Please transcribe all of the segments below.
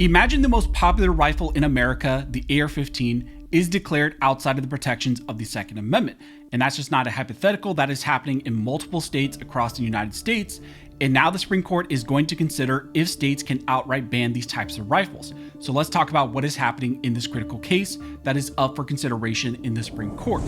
Imagine the most popular rifle in America, the AR-15, is declared outside of the protections of the Second Amendment. And that's just not a hypothetical, that is happening in multiple states across the United States. And now the Supreme Court is going to consider if states can outright ban these types of rifles. So let's talk about what is happening in this critical case that is up for consideration in the Supreme Court.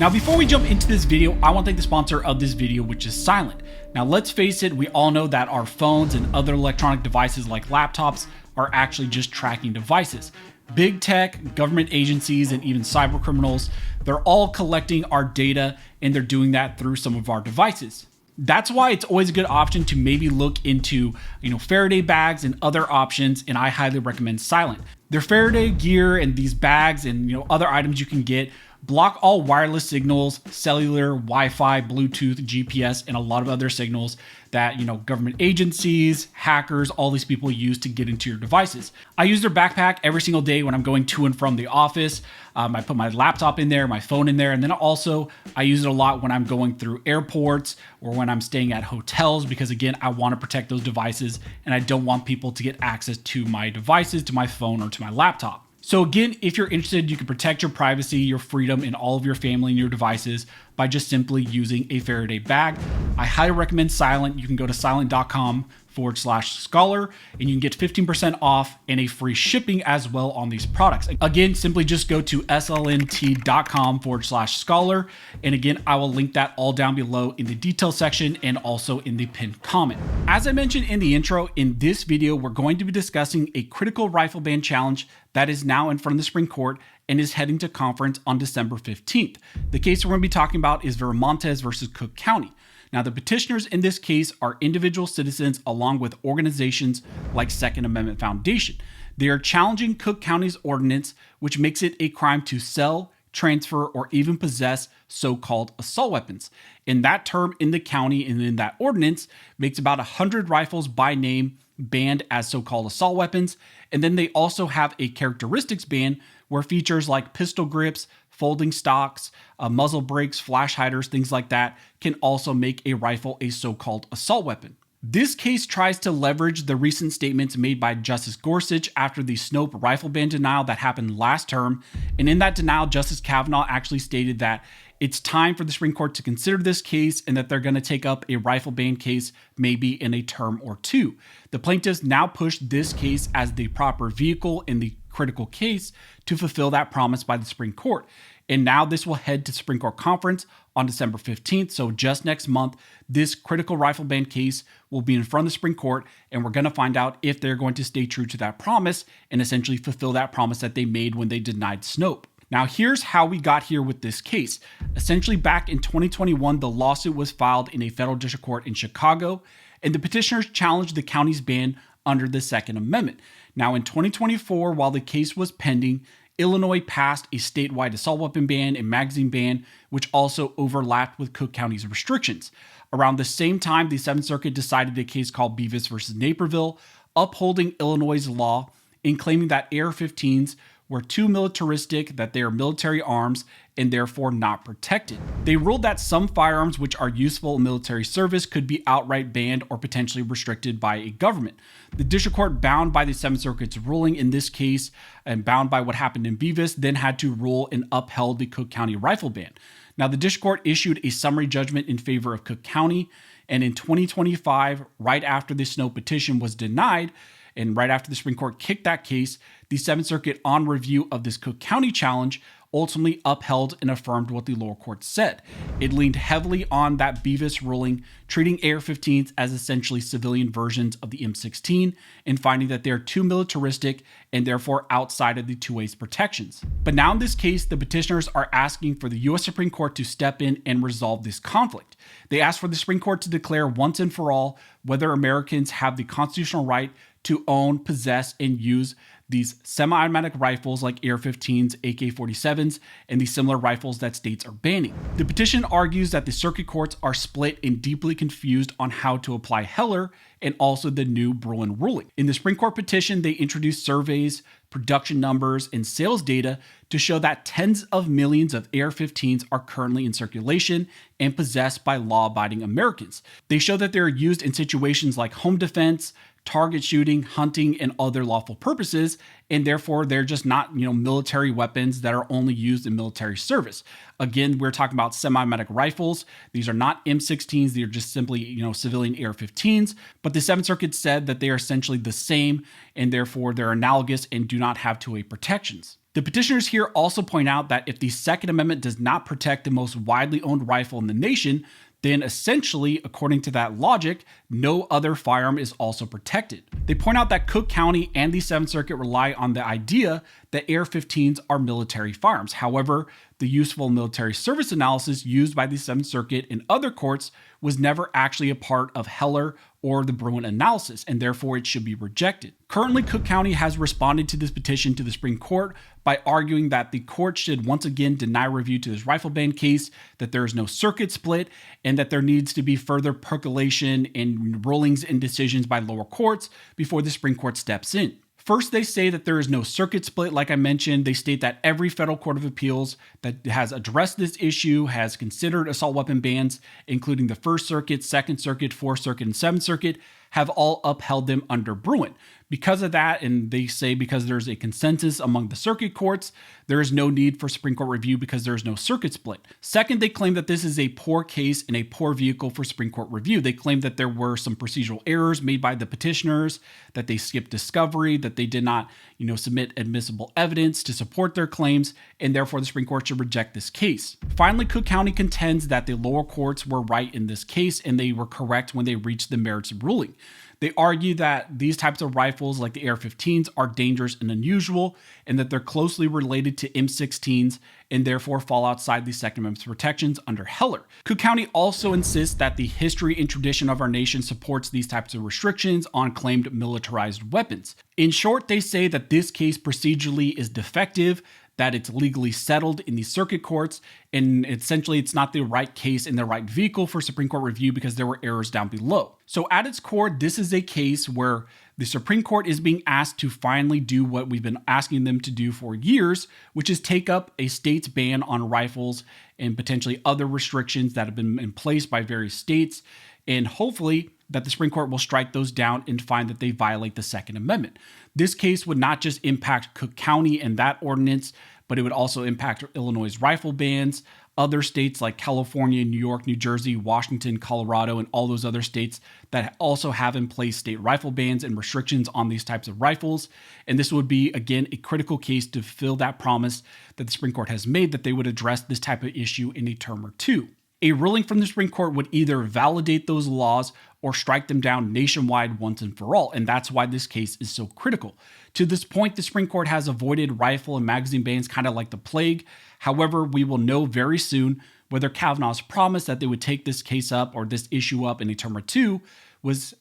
Now, before we jump into this video, I want to thank the sponsor of this video, which is Cylent. Now, let's face it, we all know that our phones and other electronic devices like laptops are actually just tracking devices. Big tech, government agencies, and even cyber criminals, they're all collecting our data, and they're doing that through some of our devices. That's why it's always a good option to maybe look into, Faraday bags and other options, and I highly recommend Cylent. Their Faraday gear and these bags and other items you can get block all wireless signals, cellular, Wi-Fi, Bluetooth, GPS, and a lot of other signals that, government agencies, hackers, all these people use to get into your devices. I use their backpack every single day when I'm going to and from the office. I put my laptop in there, my phone in there, and then also I use it a lot when I'm going through airports or when I'm staying at hotels because, again, I want to protect those devices and I don't want people to get access to my devices, to my phone, or to my laptop. So again, if you're interested, you can protect your privacy, your freedom, and all of your family and your devices by just simply using a Faraday bag. I highly recommend Cylent. You can go to cylent.com/scholar and you can get 15% off and a free shipping as well on these products. Again, simply just go to slnt.com/scholar. And again, I will link that all down below in the details section and also in the pinned comment. As I mentioned in the intro, in this video, we're going to be discussing a critical rifle ban challenge that is now in front of the Supreme Court and is heading to conference on December 15th. The case we're going to be talking about is Viramontes versus Cook County. Now, the petitioners in this case are individual citizens along with organizations like Second Amendment Foundation. They are challenging Cook County's ordinance, which makes it a crime to sell, transfer, or even possess so-called assault weapons. And that term in the county and in that ordinance makes about 100 rifles by name banned as so-called assault weapons. And then they also have a characteristics ban where features like pistol grips, folding stocks, muzzle brakes, flash hiders, things like that can also make a rifle a so-called assault weapon. This case tries to leverage the recent statements made by Justice Gorsuch after the Snope rifle ban denial that happened last term. And in that denial, Justice Kavanaugh actually stated that it's time for the Supreme Court to consider this case and that they're going to take up a rifle ban case maybe in a term or two. The plaintiffs now push this case as the proper vehicle in the critical case to fulfill that promise by the Supreme Court. And now this will head to Supreme Court conference on December 15th. So just next month, this critical rifle ban case will be in front of the Supreme Court, and we're going to find out if they're going to stay true to that promise and essentially fulfill that promise that they made when they denied Snope. Now, here's how we got here with this case. Essentially, back in 2021, the lawsuit was filed in a federal district court in Chicago, and the petitioners challenged the county's ban under the Second Amendment. Now, in 2024, while the case was pending, Illinois passed a statewide assault weapon ban and magazine ban, which also overlapped with Cook County's restrictions. Around the same time, the Seventh Circuit decided a case called Bevis versus Naperville, upholding Illinois' law and claiming that AR-15s were too militaristic, that they are military arms and therefore not protected. They ruled that some firearms which are useful in military service could be outright banned or potentially restricted by a government. The district court, bound by the Seventh Circuit's ruling in this case and bound by what happened in Bevis, then had to rule and upheld the Cook County rifle ban. Now, the district court issued a summary judgment in favor of Cook County, and in 2025, right after the Snope petition was denied, and right after the Supreme Court kicked that case, the Seventh Circuit, on review of this Cook County challenge, ultimately upheld and affirmed what the lower court said. It leaned heavily on that Bevis ruling, treating AR-15s as essentially civilian versions of the M16 and finding that they're too militaristic and therefore outside of the two-ways protections. But now in this case, the petitioners are asking for the U.S. Supreme Court to step in and resolve this conflict. They ask for the Supreme Court to declare once and for all whether Americans have the constitutional right to own, possess, and use these semi-automatic rifles like AR-15s, AK-47s, and these similar rifles that states are banning. The petition argues that the circuit courts are split and deeply confused on how to apply Heller and also the new Bruen ruling. In the Supreme Court petition, they introduced surveys, production numbers, and sales data to show that tens of millions of AR-15s are currently in circulation and possessed by law-abiding Americans. They show that they're used in situations like home defense, target shooting, hunting, and other lawful purposes, and therefore they're just not, military weapons that are only used in military service. Again, we're talking about semi-automatic rifles. These are not M16s. They're just simply, civilian AR-15s. But the Seventh Circuit said that they are essentially the same, and therefore they're analogous and do not have two-way protections. The petitioners here also point out that if the Second Amendment does not protect the most widely owned rifle in the nation, then essentially, according to that logic, no other firearm is also protected. They point out that Cook County and the Seventh Circuit rely on the idea that AR-15s are military firearms. However, the useful military service analysis used by the Seventh Circuit and other courts was never actually a part of Heller or the Bruen analysis, and therefore it should be rejected. Currently, Cook County has responded to this petition to the Supreme Court by arguing that the court should once again deny review to this rifle ban case, that there is no circuit split, and that there needs to be further percolation and rulings and decisions by lower courts before the Supreme Court steps in. First, they say that there is no circuit split. Like I mentioned, they state that every federal court of appeals that has addressed this issue has considered assault weapon bans, including the First Circuit, Second Circuit, Fourth Circuit, and Seventh Circuit, have all upheld them under Bruen. Because of that, and they say because there's a consensus among the circuit courts, there is no need for Supreme Court review because there is no circuit split. Second, they claim that this is a poor case and a poor vehicle for Supreme Court review. They claim that there were some procedural errors made by the petitioners, that they skipped discovery, that they did not, submit admissible evidence to support their claims, and therefore the Supreme Court should reject this case. Finally, Cook County contends that the lower courts were right in this case and they were correct when they reached the merits ruling. They argue that these types of rifles, like the AR-15s, are dangerous and unusual, and that they're closely related to M16s and therefore fall outside the Second Amendment's protections under Heller. Cook County also insists that the history and tradition of our nation supports these types of restrictions on claimed militarized weapons. In short, they say that this case procedurally is defective, that it's legally settled in the circuit courts, and essentially it's not the right case and the right vehicle for Supreme Court review because there were errors down below. So at its core, this is a case where the Supreme Court is being asked to finally do what we've been asking them to do for years, which is take up a state's ban on rifles and potentially other restrictions that have been in place by various states, and hopefully that the Supreme Court will strike those down and find that they violate the Second Amendment. This case would not just impact Cook County and that ordinance, but it would also impact Illinois' rifle bans, other states like California, New York, New Jersey, Washington, Colorado, and all those other states that also have in place state rifle bans and restrictions on these types of rifles. And this would be, again, a critical case to fulfill that promise that the Supreme Court has made that they would address this type of issue in a term or two. A ruling from the Supreme Court would either validate those laws or strike them down nationwide once and for all, and that's why this case is so critical. To this point, the Supreme Court has avoided rifle and magazine bans kind of like the plague. However, we will know very soon whether Kavanaugh's promise that they would take this case up or this issue up in a term or two was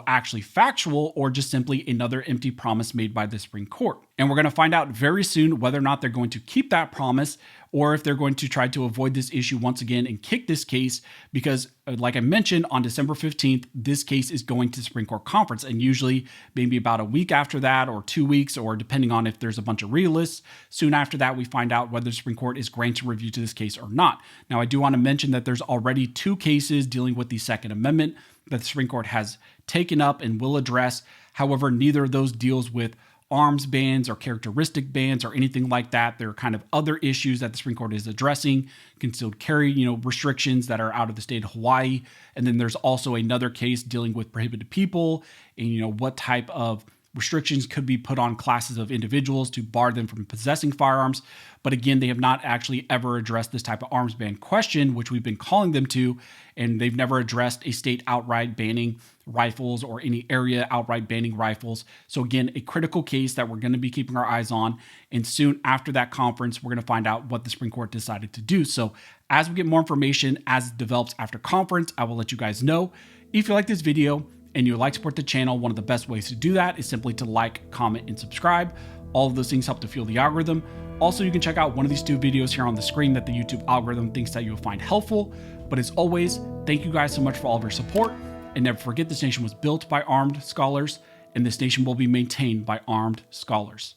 actually factual or just simply another empty promise made by the Supreme Court. And we're going to find out very soon whether or not they're going to keep that promise or if they're going to try to avoid this issue once again and kick this case because, like I mentioned, on December 15th, this case is going to the Supreme Court conference. And usually maybe about a week after that or 2 weeks, or depending on if there's a bunch of realists, soon after that, we find out whether the Supreme Court is granting review to this case or not. Now, I do want to mention that there's already 2 cases dealing with the Second Amendment that the Supreme Court has taken up and will address. However, neither of those deals with arms bans or characteristic bans or anything like that. There are kind of other issues that the Supreme Court is addressing, concealed carry, restrictions that are out of the state of Hawaii. And then there's also another case dealing with prohibited people and, what type of restrictions could be put on classes of individuals to bar them from possessing firearms. But again, they have not actually ever addressed this type of arms ban question, which we've been calling them to, and they've never addressed a state outright banning rifles or any area outright banning rifles. So again, a critical case that we're going to be keeping our eyes on. And soon after that conference, we're going to find out what the Supreme Court decided to do. So as we get more information, as it develops after conference, I will let you guys know. If you like this video and you'd like to support the channel, one of the best ways to do that is simply to like, comment, and subscribe. All of those things help to fuel the algorithm. Also, you can check out one of these 2 videos here on the screen that the YouTube algorithm thinks that you'll find helpful. But as always, thank you guys so much for all of your support. And never forget, this nation was built by armed scholars, and this nation will be maintained by armed scholars.